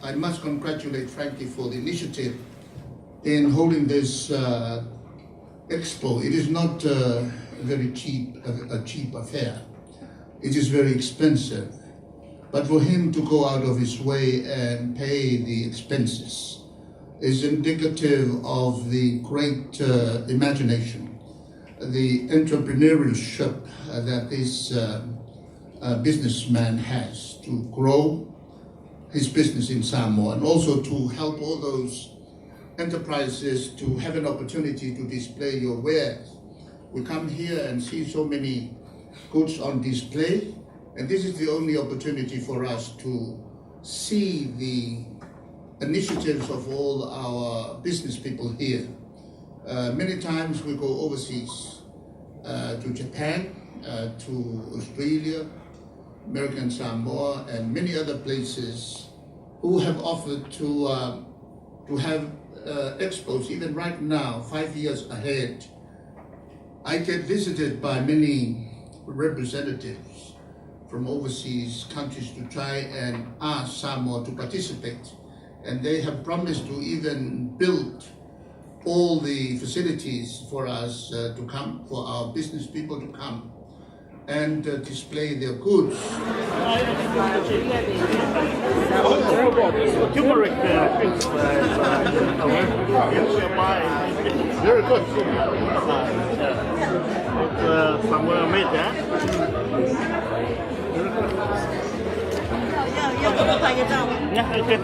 I must congratulate Frankie for the initiative in holding this Expo. It is not very cheap, a cheap affair. It is very expensive. But for him to go out of his way and pay the expenses is indicative of the great imagination, the entrepreneurship that this businessman has to grow his business in Samoa, and also to help all those enterprises to have an opportunity to display your wares. We come here and see so many goods on display, and this is the only opportunity for us to see the initiatives of all our business people here. Many times we go overseas, to Japan, to Australia, American Samoa, and many other places who have offered to have expos, even right now, 5 years ahead. I get visited by many representatives from overseas countries to try and ask Samoa to participate. And they have promised to even build all the facilities for us to come, for our business people to come and display their goods. Turmeric very good. Somewhere made that. 要跟我拍个照吗？ Yeah, okay.